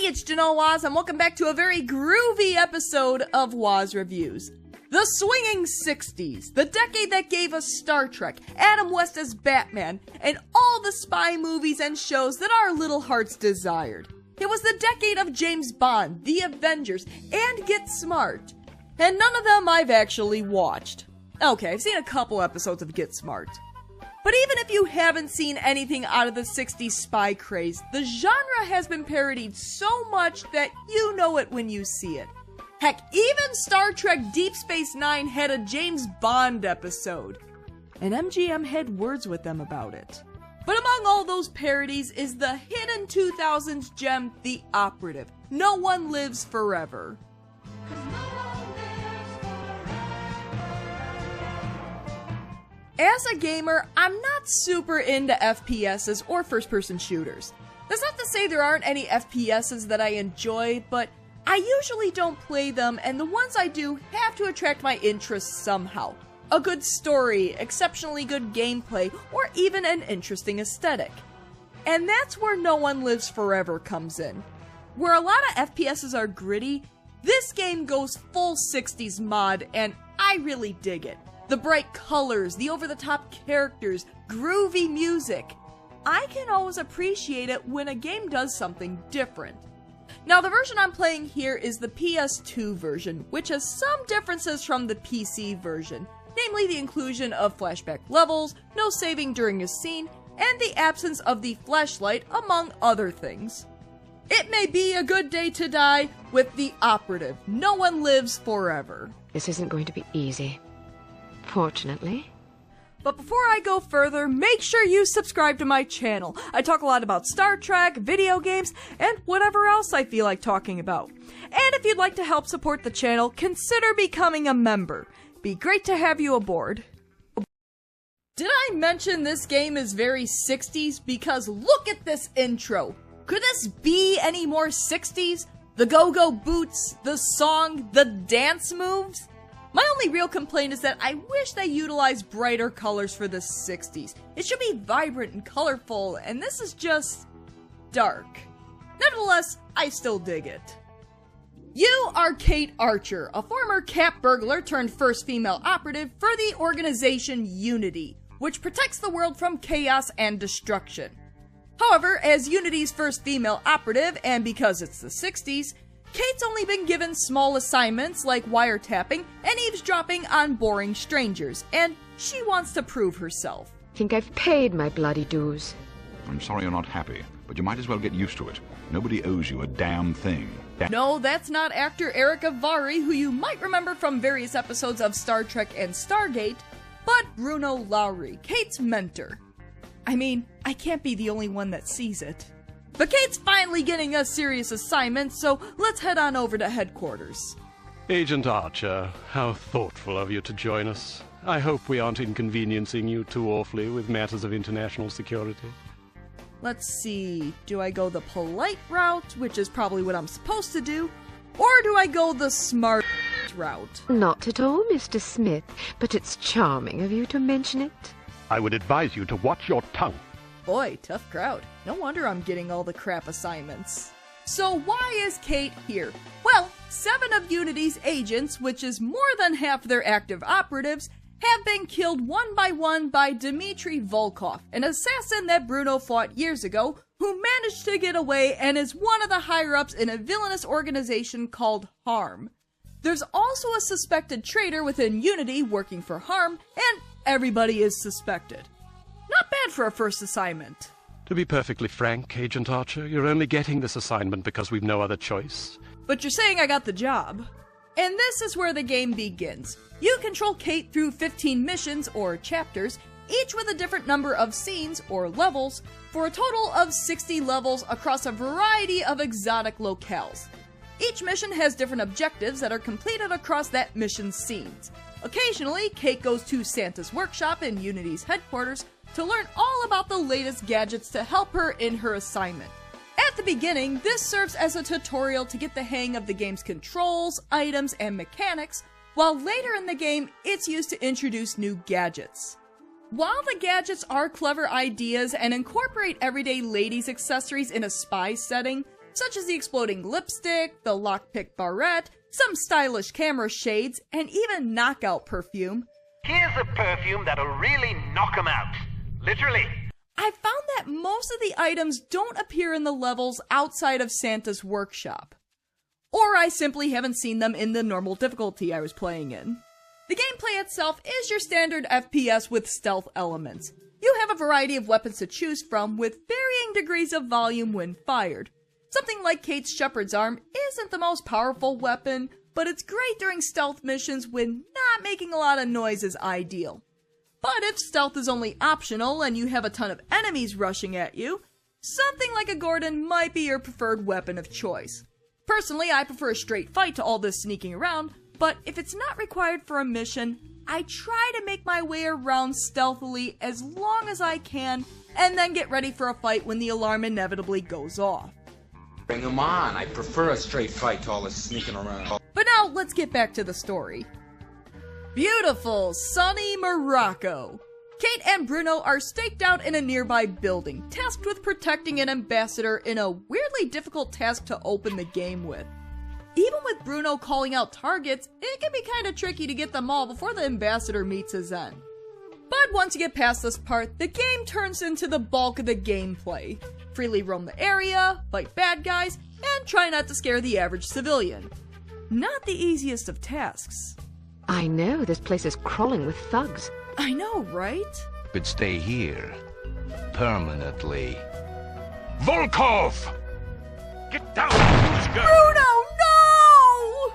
it's Janelle Waz, and welcome back to a very groovy episode of Waz Reviews. The swinging 60s, the decade that gave us Star Trek, Adam West as Batman, and all the spy movies and shows that our little hearts desired. It was the decade of James Bond, The Avengers, and Get Smart. And none of them I've actually watched. Okay, I've seen a couple episodes of Get Smart. But even if you haven't seen anything out of the 60s spy craze, the genre has been parodied so much that you know it when you see it. Heck, even Star Trek Deep Space Nine had a James Bond episode. And MGM had words with them about it. But among all those parodies is the hidden 2000s gem, The Operative. No One Lives Forever. As a gamer, I'm not super into FPSs or first-person shooters. That's not to say there aren't any FPSs that I enjoy, but I usually don't play them, and the ones I do have to attract my interest somehow. A good story, exceptionally good gameplay, or even an interesting aesthetic. And that's where No One Lives Forever comes in. Where a lot of FPSs are gritty, this game goes full 60s mod, and I really dig it. The bright colors, the over-the-top characters, groovy music. I can always appreciate it when a game does something different. Now, the version I'm playing here is the PS2 version, which has some differences from the PC version, namely the inclusion of flashback levels, no saving during a scene, and the absence of the flashlight, among other things. It may be a good day to die with The Operative. No One Lives Forever. This isn't going to be easy. Fortunately. But before I go further, make sure you subscribe to my channel. I talk a lot about Star Trek, video games, and whatever else I feel like talking about. And if you'd like to help support the channel, consider becoming a member. Be great to have you aboard. Did I mention this game is very 60s? Because look at this intro. Could this be any more 60s? The go-go boots, the song, the dance moves? My only real complaint is that I wish they utilized brighter colors for the 60s. It should be vibrant and colorful, and this is just dark. Nevertheless, I still dig it. You are Cate Archer, a former cap burglar turned first female operative for the organization Unity, which protects the world from chaos and destruction. However, as Unity's first female operative, and because it's the 60s, Kate's only been given small assignments like wiretapping and eavesdropping on boring strangers, and she wants to prove herself. Think I've paid my bloody dues. I'm sorry you're not happy, but you might as well get used to it. Nobody owes you a damn thing. No, that's not actor Eric Avari, who you might remember from various episodes of Star Trek and Stargate, but Bruno Lowry, Kate's mentor. I mean, I can't be the only one that sees it. But Kate's finally getting a serious assignment, so let's head on over to headquarters. Agent Archer, how thoughtful of you to join us. I hope we aren't inconveniencing you too awfully with matters of international security. Let's see, do I go the polite route, which is probably what I'm supposed to do, or do I go the smart route? Not at all, Mr. Smith, but it's charming of you to mention it. I would advise you to watch your tongue. Boy, tough crowd. No wonder I'm getting all the crap assignments. So why is Kate here? Well, 7 of Unity's agents, which is more than half their active operatives, have been killed one by Dmitry Volkov, an assassin that Bruno fought years ago, who managed to get away and is one of the higher-ups in a villainous organization called HARM. There's also a suspected traitor within Unity working for HARM, and everybody is suspected. Not bad for a first assignment. To be perfectly frank, Agent Archer, you're only getting this assignment because we've no other choice. But you're saying I got the job. And this is where the game begins. You control Kate through 15 missions, or chapters, each with a different number of scenes, or levels, for a total of 60 levels across a variety of exotic locales. Each mission has different objectives that are completed across that mission's scenes. Occasionally, Kate goes to Santa's workshop in Unity's headquarters to learn all about the latest gadgets to help her in her assignment. At the beginning, this serves as a tutorial to get the hang of the game's controls, items, and mechanics, while later in the game, it's used to introduce new gadgets. While the gadgets are clever ideas and incorporate everyday ladies' accessories in a spy setting, such as the exploding lipstick, the lockpick barrette, some stylish camera shades, and even knockout perfume. Here's a perfume that'll really knock 'em out. Literally. I found that most of the items don't appear in the levels outside of Santa's workshop. Or I simply haven't seen them in the normal difficulty I was playing in. The gameplay itself is your standard FPS with stealth elements. You have a variety of weapons to choose from with varying degrees of volume when fired. Something like Cate's shepherd's arm isn't the most powerful weapon, but it's great during stealth missions when not making a lot of noise is ideal. But if stealth is only optional and you have a ton of enemies rushing at you, something like a Gordon might be your preferred weapon of choice. Personally, I prefer a straight fight to all this sneaking around, but if it's not required for a mission, I try to make my way around stealthily as long as I can, and then get ready for a fight when the alarm inevitably goes off. Bring 'em on. I prefer a straight fight to all this sneaking around. But now, let's get back to the story. Beautiful, sunny Morocco. Cate and Bruno are staked out in a nearby building, tasked with protecting an ambassador in a weirdly difficult task to open the game with. Even with Bruno calling out targets, it can be kinda tricky to get them all before the ambassador meets his end. But once you get past this part, the game turns into the bulk of the gameplay. Freely roam the area, fight bad guys, and try not to scare the average civilian. Not the easiest of tasks. I know, this place is crawling with thugs. I know, right? Could stay here. Permanently. Volkov! Get down! Bruno, no!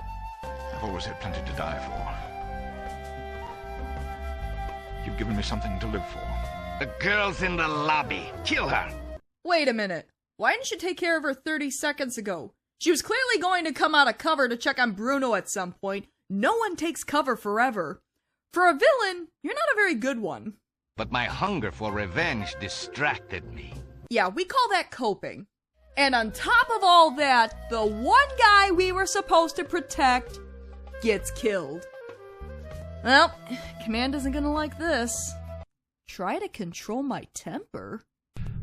I've always had plenty to die for. You've given me something to live for. The girl's in the lobby. Kill her! Wait a minute. Why didn't you take care of her 30 seconds ago? She was clearly going to come out of cover to check on Bruno at some point. No one takes cover forever. For a villain, you're not a very good one. But my hunger for revenge distracted me. Yeah, we call that coping. And on top of all that, the one guy we were supposed to protect gets killed. Well, Command isn't gonna like this. Try to control my temper?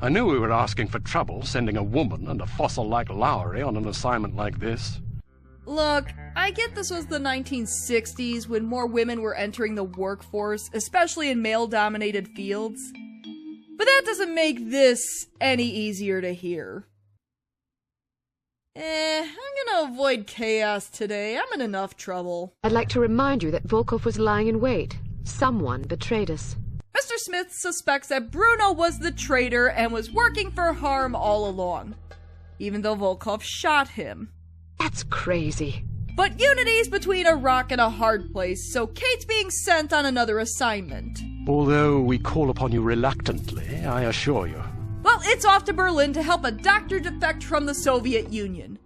I knew we were asking for trouble, sending a woman and a fossil like Lowry on an assignment like this. Look, I get this was the 1960s when more women were entering the workforce, especially in male-dominated fields. But that doesn't make this any easier to hear. I'm gonna avoid chaos today. I'm in enough trouble. I'd like to remind you that Volkov was lying in wait. Someone betrayed us. Mr. Smith suspects that Bruno was the traitor and was working for harm all along, even though Volkov shot him. That's crazy. But unity's between a rock and a hard place, so Cate's being sent on another assignment. Although we call upon you reluctantly, I assure you. Well, it's off to Berlin to help a doctor defect from the Soviet Union.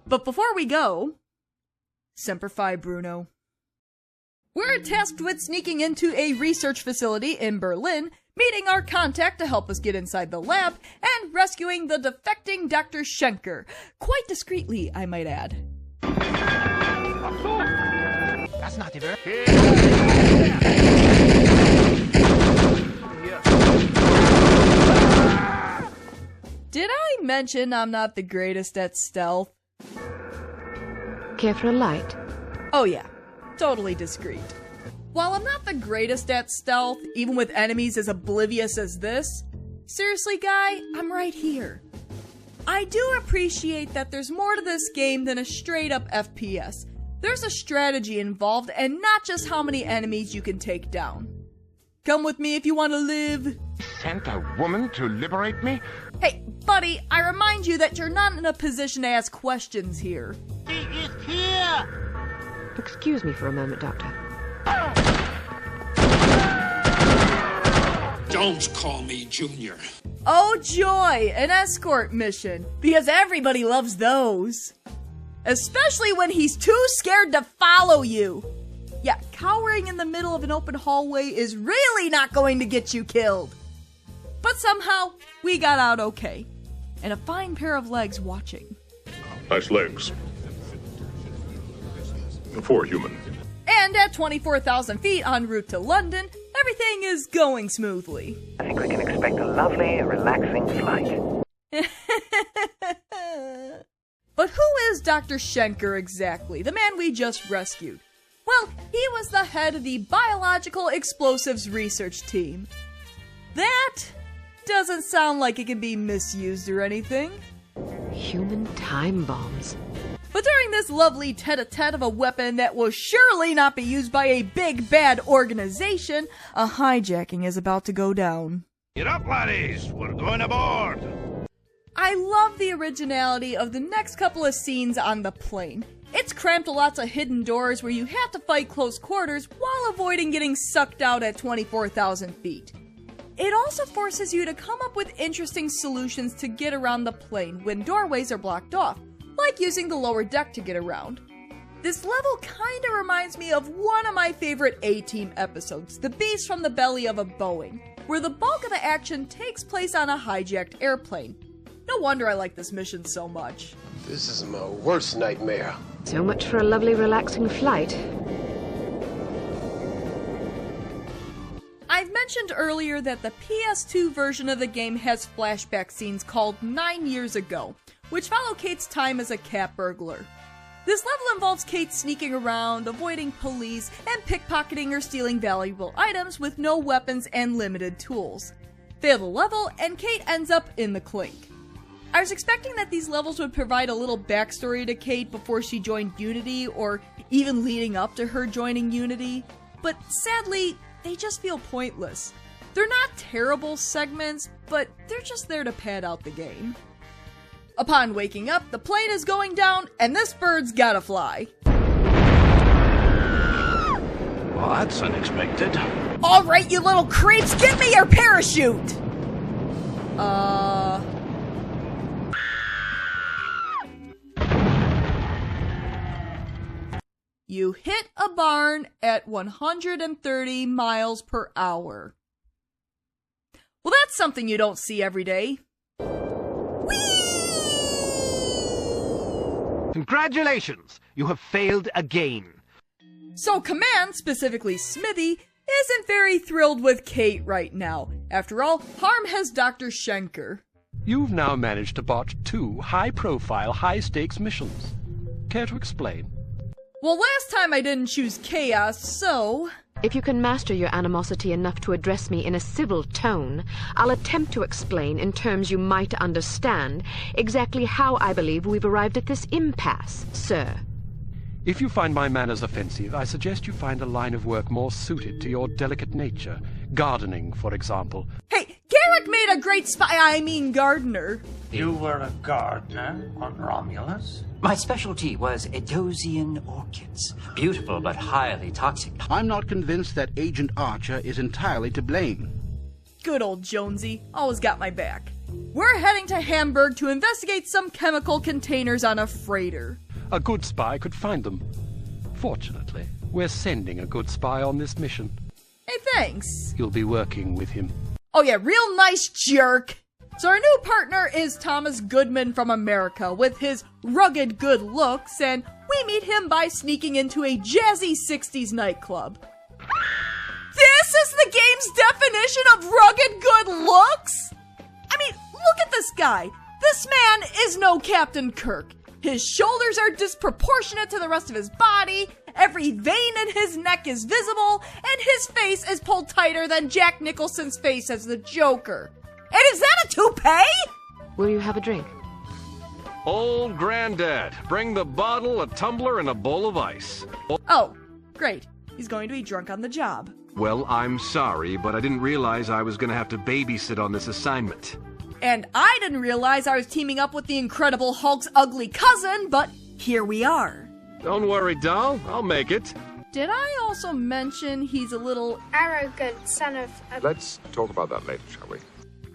But before we go, Semper Fi, Bruno. We're tasked with sneaking into a research facility in Berlin, meeting our contact to help us get inside the lab, and rescuing the defecting Dr. Schenker. Quite discreetly, I might add. That's not even. Did I mention I'm not the greatest at stealth? Care for a light? Oh yeah, totally discreet. While I'm not the greatest at stealth, even with enemies as oblivious as this, seriously guy, I'm right here. I do appreciate that there's more to this game than a straight up FPS. There's a strategy involved and not just how many enemies you can take down. Come with me if you want to live. Sent a woman to liberate me? Hey, buddy, I remind you that you're not in a position to ask questions here. He is here! Excuse me for a moment, Doctor. Don't call me Junior. Oh joy, an escort mission, because everybody loves those. Especially when he's too scared to follow you. Yeah, cowering in the middle of an open hallway is really not going to get you killed. But somehow, we got out okay. And a fine pair of legs watching. Nice legs. For a human. And at 24,000 feet en route to London, everything is going smoothly. I think we can expect a lovely, relaxing flight. But who is Dr. Schenker exactly, the man we just rescued? Well, he was the head of the Biological Explosives Research Team. That doesn't sound like it can be misused or anything. Human time bombs. But during this lovely tete-a-tete of a weapon that will surely not be used by a big bad organization, a hijacking is about to go down. Get up, laddies! We're going aboard! I love the originality of the next couple of scenes on the plane. It's cramped with lots of hidden doors where you have to fight close quarters while avoiding getting sucked out at 24,000 feet. It also forces you to come up with interesting solutions to get around the plane when doorways are blocked off, like using the lower deck to get around. This level kinda reminds me of one of my favorite A-Team episodes, The Beast from the Belly of a Boeing, where the bulk of the action takes place on a hijacked airplane. No wonder I like this mission so much. This is my worst nightmare. So much for a lovely, relaxing flight. I've mentioned earlier that the PS2 version of the game has flashback scenes called 9 Years Ago, which follow Cate's time as a cat burglar. This level involves Cate sneaking around, avoiding police, and pickpocketing or stealing valuable items with no weapons and limited tools. Fail the level, and Cate ends up in the clink. I was expecting that these levels would provide a little backstory to Cate before she joined Unity, or even leading up to her joining Unity, but sadly, they just feel pointless. They're not terrible segments, but they're just there to pad out the game. Upon waking up, the plane is going down, and this bird's gotta fly. Well, that's unexpected. Alright, you little creeps, give me your parachute! You hit a barn at 130 miles per hour. Well, that's something you don't see every day. Congratulations! You have failed again. So Command, specifically Smithy, isn't very thrilled with Cate right now. After all, Harm has Dr. Schenker. You've now managed to botch 2 high-profile, high-stakes missions. Care to explain? Well, last time I didn't choose chaos, so... If you can master your animosity enough to address me in a civil tone, I'll attempt to explain in terms you might understand exactly how I believe we've arrived at this impasse, sir. If you find my manners offensive, I suggest you find a line of work more suited to your delicate nature. Gardening, for example. Hey, Garrick made a great gardener. You were a gardener on Romulus? My specialty was Edosian orchids. Beautiful but highly toxic. I'm not convinced that Agent Archer is entirely to blame. Good old Jonesy. Always got my back. We're heading to Hamburg to investigate some chemical containers on a freighter. A good spy could find them. Fortunately, we're sending a good spy on this mission. Hey, thanks. You'll be working with him. Oh yeah, real nice jerk. So our new partner is Thomas Goodman from America with his rugged good looks, and we meet him by sneaking into a jazzy 60s nightclub. This is the game's definition of rugged good looks? I mean, look at this guy. This man is no Captain Kirk. His shoulders are disproportionate to the rest of his body, every vein in his neck is visible, and his face is pulled tighter than Jack Nicholson's face as the Joker. And is that a toupee? Will you have a drink? Old Granddad, bring the bottle, a tumbler, and a bowl of ice. Oh, great. He's going to be drunk on the job. Well, I'm sorry, but I didn't realize I was going to have to babysit on this assignment. And I didn't realize I was teaming up with the Incredible Hulk's ugly cousin, but here we are. Don't worry, doll. I'll make it. Did I also mention he's a little arrogant son of a... Let's talk about that later, shall we?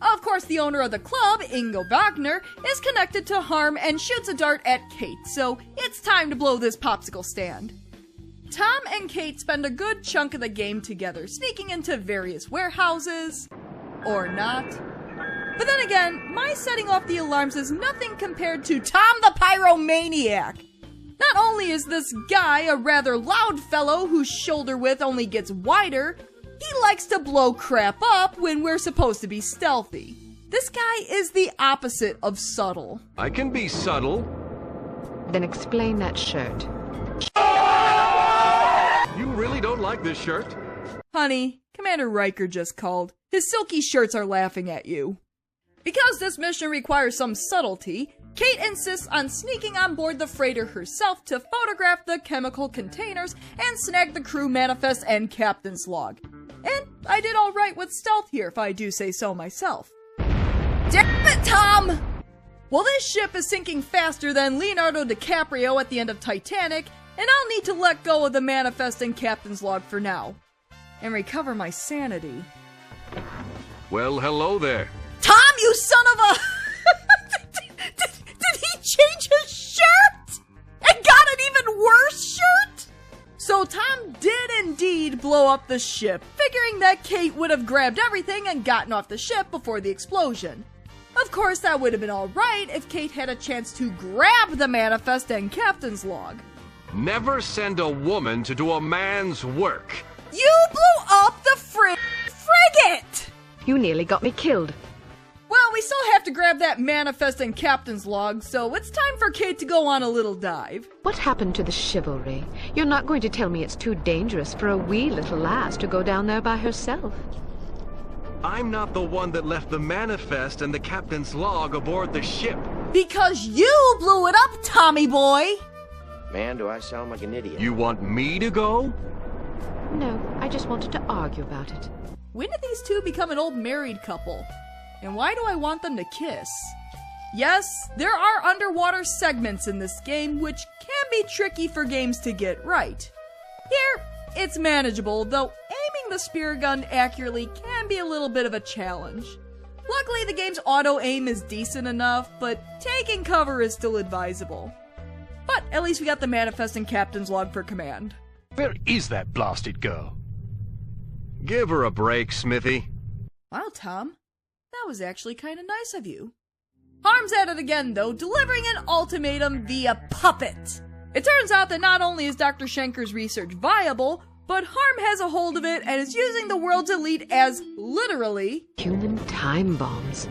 Of course, the owner of the club, Ingo Wagner, is connected to Harm and shoots a dart at Cate, so it's time to blow this popsicle stand. Tom and Cate spend a good chunk of the game together, sneaking into various warehouses, or not. But then again, my setting off the alarms is nothing compared to Tom the Pyromaniac. Not only is this guy a rather loud fellow whose shoulder width only gets wider, he likes to blow crap up when we're supposed to be stealthy. This guy is the opposite of subtle. I can be subtle. Then explain that shirt. You really don't like this shirt? Honey, Commander Riker just called. His silky shirts are laughing at you. Because this mission requires some subtlety, Cate insists on sneaking on board the freighter herself to photograph the chemical containers and snag the crew manifest and captain's log. And I did alright with stealth here, if I do say so myself. Damn it, Tom! Well, this ship is sinking faster than Leonardo DiCaprio at the end of Titanic, and I'll need to let go of the manifest and captain's log for now. And recover my sanity. Well, hello there. Tom, you son of a... Did he change his shirt? And got an even worse shirt? So Tom did indeed blow up the ship, figuring that Cate would have grabbed everything and gotten off the ship before the explosion. Of course, that would have been alright if Cate had a chance to grab the manifest and captain's log. Never send a woman to do a man's work. You blew up the frigate! You nearly got me killed. Well, we still have to grab that manifest and captain's log, so it's time for Cate to go on a little dive. What happened to the chivalry? You're not going to tell me it's too dangerous for a wee little lass to go down there by herself. I'm not the one that left the manifest and the captain's log aboard the ship. Because you blew it up, Tommy boy! Man, do I sound like an idiot. You want me to go? No, I just wanted to argue about it. When did these two become an old married couple? And why do I want them to kiss? Yes, there are underwater segments in this game, which can be tricky for games to get right. Here, it's manageable, though aiming the spear gun accurately can be a little bit of a challenge. Luckily, the game's auto-aim is decent enough, but taking cover is still advisable. But at least we got the manifest and captain's log for command. Where is that blasted girl? Give her a break, Smithy. Wow, Tom. That was actually kind of nice of you. Harm's at it again, though, delivering an ultimatum via puppet. It turns out that not only is Dr. Schenker's research viable, but Harm has a hold of it and is using the world's elite as, literally, human time bombs.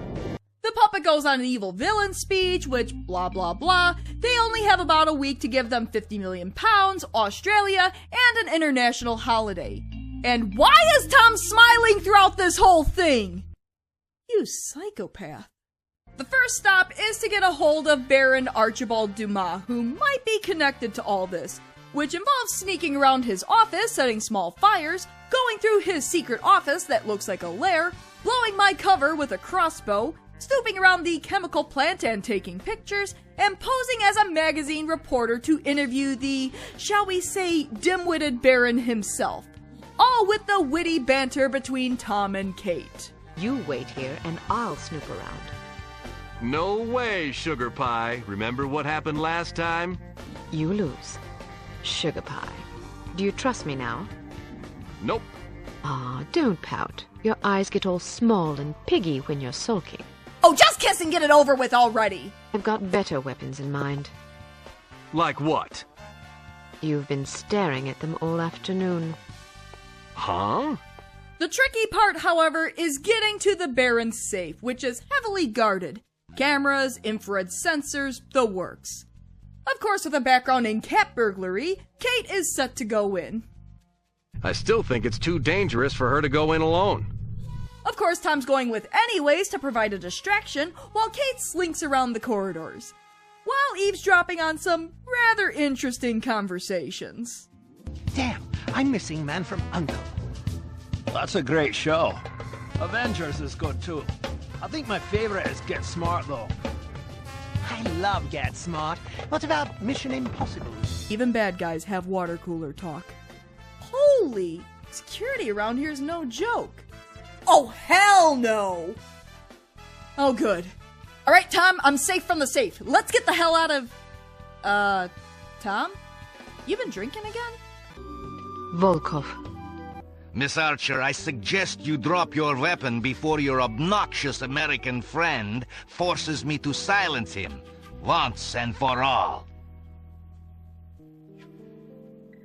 The puppet goes on an evil villain speech, which blah blah blah. They only have about a week to give them £50 million, Australia, and an international holiday. And why is Tom smiling throughout this whole thing? You psychopath. The first stop is to get a hold of Baron Archibald Dumas, who might be connected to all this, which involves sneaking around his office, setting small fires, going through his secret office that looks like a lair, blowing my cover with a crossbow, snooping around the chemical plant and taking pictures, and posing as a magazine reporter to interview the, shall we say, dim-witted Baron himself. All with the witty banter between Tom and Cate. You wait here and I'll snoop around. No way, Sugar Pie. Remember what happened last time? You lose. Sugar Pie. Do you trust me now? Nope. Ah, don't pout. Your eyes get all small and piggy when you're sulking. Oh, just kiss and get it over with already! I've got better weapons in mind. Like what? You've been staring at them all afternoon. Huh? The tricky part, however, is getting to the Baron's safe, which is heavily guarded. Cameras, infrared sensors, the works. Of course, with a background in cat burglary, Cate is set to go in. I still think it's too dangerous for her to go in alone. Of course, Tom's going with anyways to provide a distraction, while Cate slinks around the corridors, while eavesdropping on some rather interesting conversations. Damn, I'm missing Man from U.N.C.L.E. That's a great show. Avengers is good too. I think my favorite is Get Smart though. I love Get Smart. What about Mission Impossible? Even bad guys have water cooler talk. Holy! Security around here is no joke. Oh, hell no! Oh, good. Alright, Tom, I'm safe from the safe. Let's get the hell out of... Tom? You been drinking again? Volkov. Miss Archer, I suggest you drop your weapon before your obnoxious American friend forces me to silence him, once and for all.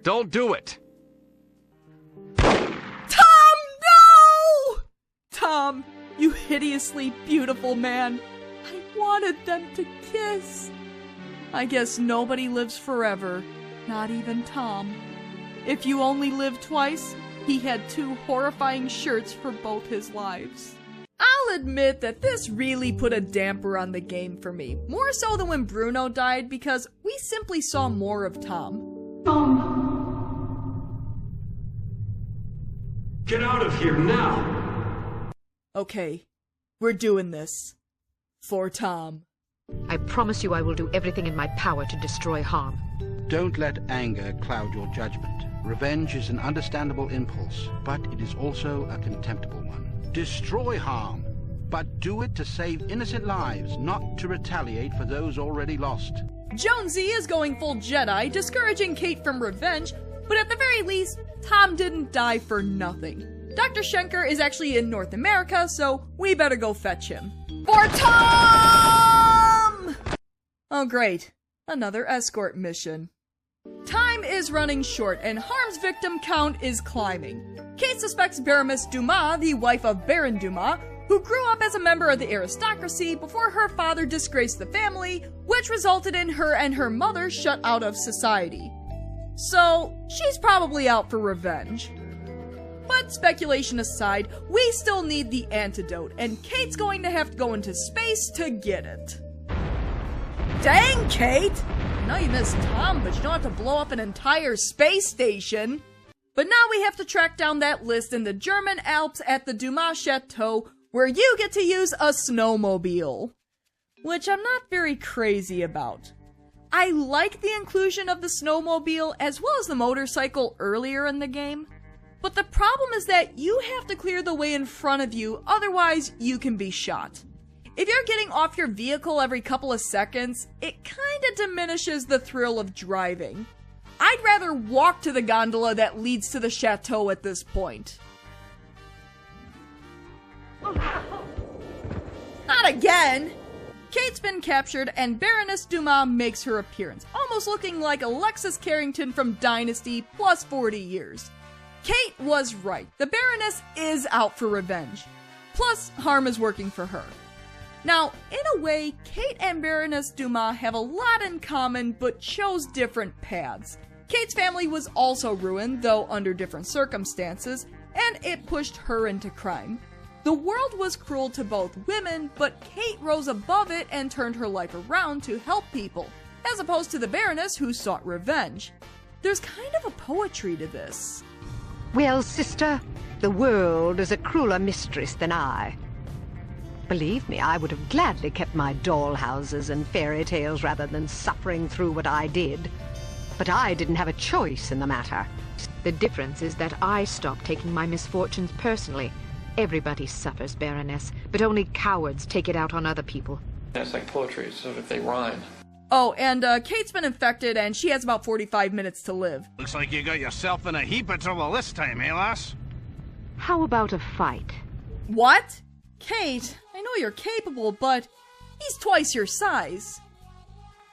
Don't do it! Tom, no! Tom, you hideously beautiful man. I wanted them to kiss. I guess nobody lives forever, not even Tom. If you only live twice, he had 2 horrifying shirts for both his lives. I'll admit that this really put a damper on the game for me, more so than when Bruno died, because we simply saw more of Tom. Get out of here now! Okay, we're doing this. For Tom. I promise you I will do everything in my power to destroy harm. Don't let anger cloud your judgment. Revenge is an understandable impulse, but it is also a contemptible one. Destroy harm, but do it to save innocent lives, not to retaliate for those already lost. Jonesy is going full Jedi, discouraging Cate from revenge, but at the very least, Tom didn't die for nothing. Dr. Schenker is actually in North America, so we better go fetch him. For Tom! Oh great, another escort mission. Time is running short, and harm's victim count is climbing. Cate suspects Baroness Dumas, the wife of Baron Dumas, who grew up as a member of the aristocracy before her father disgraced the family, which resulted in her and her mother shut out of society. So, she's probably out for revenge. But speculation aside, we still need the antidote, and Kate's going to have to go into space to get it. Dang, Cate! I know you missed Tom, but you don't have to blow up an entire space station. But now we have to track down that list in the German Alps at the Dumas Chateau, where you get to use a snowmobile. Which I'm not very crazy about. I like the inclusion of the snowmobile as well as the motorcycle earlier in the game. But the problem is that you have to clear the way in front of you, otherwise you can be shot. If you're getting off your vehicle every couple of seconds, it kinda diminishes the thrill of driving. I'd rather walk to the gondola that leads to the chateau at this point. Not again! Kate's been captured and Baroness Dumas makes her appearance, almost looking like Alexis Carrington from Dynasty plus 40 years. Cate was right. The Baroness is out for revenge. Plus, harm is working for her. Now, in a way, Cate and Baroness Dumas have a lot in common, but chose different paths. Kate's family was also ruined, though under different circumstances, and it pushed her into crime. The world was cruel to both women, but Cate rose above it and turned her life around to help people, as opposed to the Baroness who sought revenge. There's kind of a poetry to this. Well, sister, the world is a crueler mistress than I. Believe me, I would have gladly kept my dollhouses and fairy tales rather than suffering through what I did. But I didn't have a choice in the matter. The difference is that I stopped taking my misfortunes personally. Everybody suffers, Baroness, but only cowards take it out on other people. It's like poetry, so if they rhyme. Oh, and Kate's been infected, and she has about 45 minutes to live. Looks like you got yourself in a heap of trouble this time, eh, lass? How about a fight? What? Cate, I know you're capable, but he's twice your size.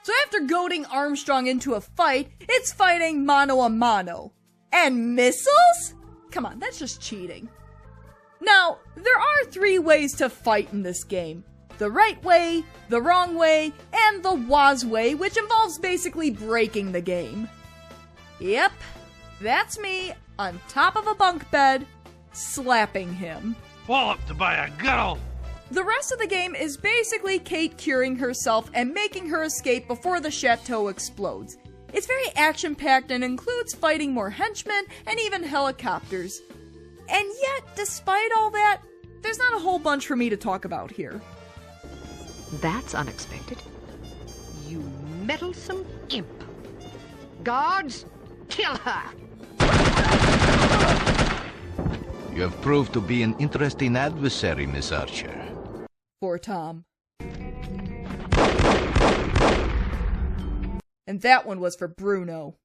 So after goading Armstrong into a fight, it's fighting mano a mano. And missiles? Come on, that's just cheating. Now, there are 3 ways to fight in this game. The right way, the wrong way, and the Woz way, which involves basically breaking the game. Yep, that's me, on top of a bunk bed, slapping him. Walloped by a girl! The rest of the game is basically Cate curing herself and making her escape before the chateau explodes. It's very action-packed and includes fighting more henchmen and even helicopters. And yet, despite all that, there's not a whole bunch for me to talk about here. That's unexpected. You meddlesome imp. Guards, kill her! You have proved to be an interesting adversary, Miss Archer. For Tom. And that one was for Bruno.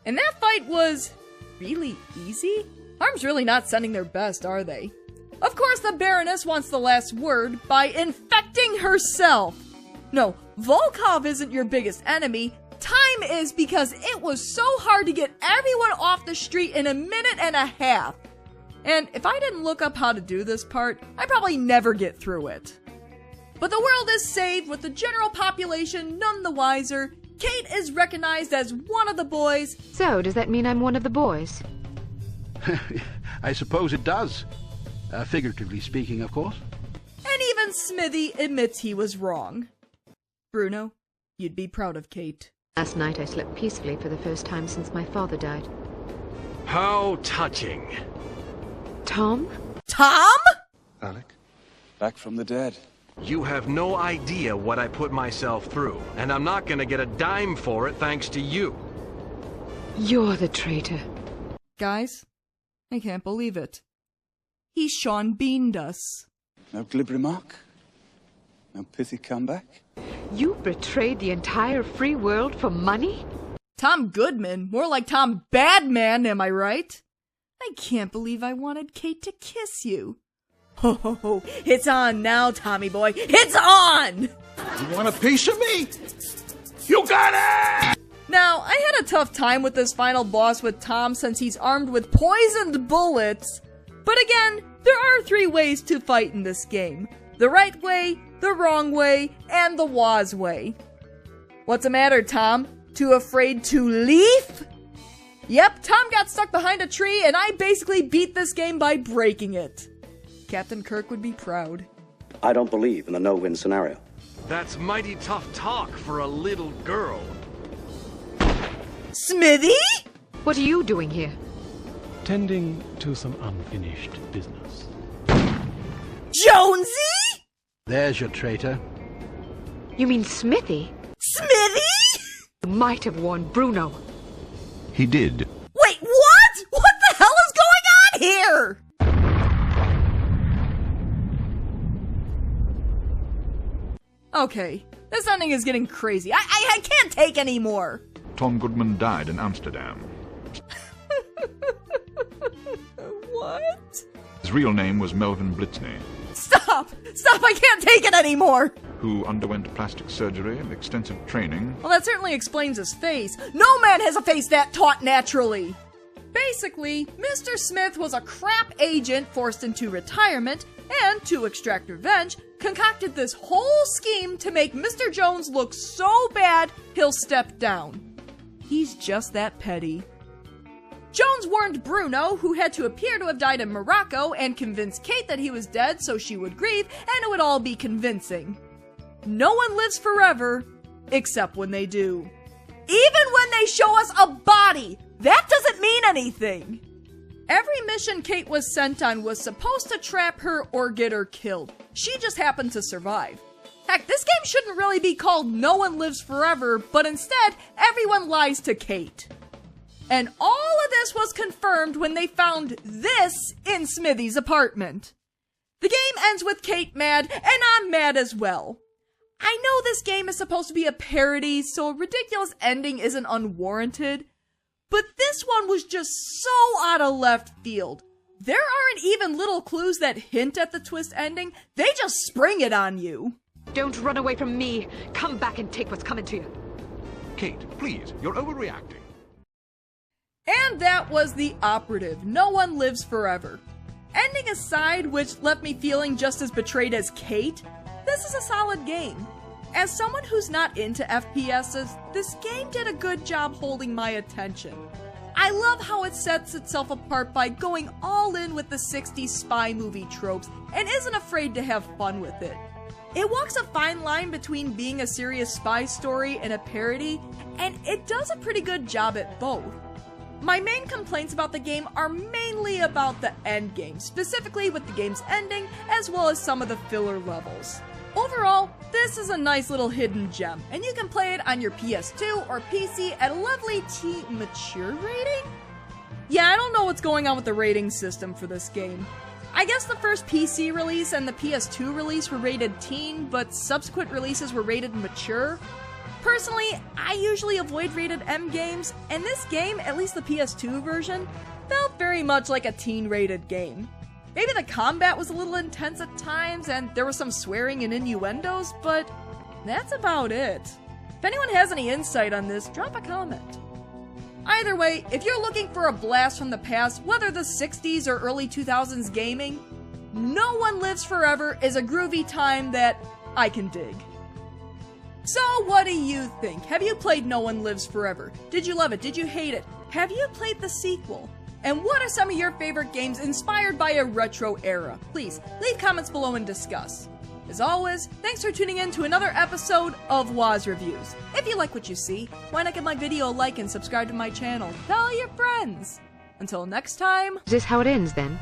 And that fight was really easy? Harm's really not sending their best, are they? Of course, the Baroness wants the last word by infecting herself. No, Volkov isn't your biggest enemy. Time is, because it was so hard to get everyone off the street in a minute and a half. And if I didn't look up how to do this part, I'd probably never get through it. But the world is saved with the general population none the wiser, Cate is recognized as one of the boys. So, does that mean I'm one of the boys? I suppose it does. Figuratively speaking, of course. And even Smithy admits he was wrong. Bruno, you'd be proud of Cate. Last night I slept peacefully for the first time since my father died. How touching. Tom? Tom? Alec, back from the dead. You have no idea what I put myself through, and I'm not gonna get a dime for it thanks to you. You're the traitor. Guys, I can't believe it. He Sean Beaned us. No glib remark? No pithy comeback? You betrayed the entire free world for money? Tom Goodman, more like Tom Badman, am I right? I can't believe I wanted Cate to kiss you. Ho ho ho, it's on now, Tommy boy, it's on! You want a piece of me? You got it! Now, I had a tough time with this final boss with Tom since he's armed with poisoned bullets. But again, there are 3 ways to fight in this game. The right way, the wrong way, and the Woz way. What's the matter, Tom? Too afraid to leave? Yep, Tom got stuck behind a tree and I basically beat this game by breaking it. Captain Kirk would be proud. I don't believe in the no-win scenario. That's mighty tough talk for a little girl. Smithy? What are you doing here? Tending to some unfinished business. Jonesy? There's your traitor. You mean Smithy? Smithy? You might have warned Bruno. He did. Wait, what? What the hell is going on here? Okay, this ending is getting crazy. I can't take anymore. Tom Goodman died in Amsterdam. What? His real name was Melvin Blitzney. Stop! Stop, I can't take it anymore! Who underwent plastic surgery and extensive training. Well, that certainly explains his face. No man has a face that taut naturally! Basically, Mr. Smith was a crap agent forced into retirement, and to extract revenge, concocted this whole scheme to make Mr. Jones look so bad he'll step down. He's just that petty. Jones warned Bruno, who had to appear to have died in Morocco, and convinced Cate that he was dead so she would grieve, and it would all be convincing. No one lives forever, except when they do. Even when they show us a body, that doesn't mean anything. Every mission Cate was sent on was supposed to trap her or get her killed. She just happened to survive. Heck, this game shouldn't really be called No One Lives Forever, but instead, everyone lies to Cate. And all of this was confirmed when they found this in Smithy's apartment. The game ends with Cate mad, and I'm mad as well. I know this game is supposed to be a parody, so a ridiculous ending isn't unwarranted, but this one was just so out of left field. There aren't even little clues that hint at the twist ending, they just spring it on you. Don't run away from me. Come back and take what's coming to you. Cate, please, you're overreacting. And that was the Operative, No One Lives Forever. Ending aside, which left me feeling just as betrayed as Cate, this is a solid game. As someone who's not into FPSs, this game did a good job holding my attention. I love how it sets itself apart by going all in with the 60s spy movie tropes and isn't afraid to have fun with it. It walks a fine line between being a serious spy story and a parody, and it does a pretty good job at both. My main complaints about the game are mainly about the end game, specifically with the game's ending, as well as some of the filler levels. Overall, this is a nice little hidden gem, and you can play it on your PS2 or PC at a lovely mature rating? Yeah, I don't know what's going on with the rating system for this game. I guess the first PC release and the PS2 release were rated teen, but subsequent releases were rated mature. Personally, I usually avoid rated M games, and this game, at least the PS2 version, felt very much like a teen-rated game. Maybe the combat was a little intense at times, and there was some swearing and innuendos, but that's about it. If anyone has any insight on this, drop a comment. Either way, if you're looking for a blast from the past, whether the 60s or early 2000s gaming, No One Lives Forever is a groovy time that I can dig. So what do you think? Have you played No One Lives Forever? Did you love it? Did you hate it? Have you played the sequel? And what are some of your favorite games inspired by a retro era? Please, leave comments below and discuss. As always, thanks for tuning in to another episode of Waz Reviews. If you like what you see, why not give my video a like and subscribe to my channel? Tell your friends! Until next time... Is this how it ends, then?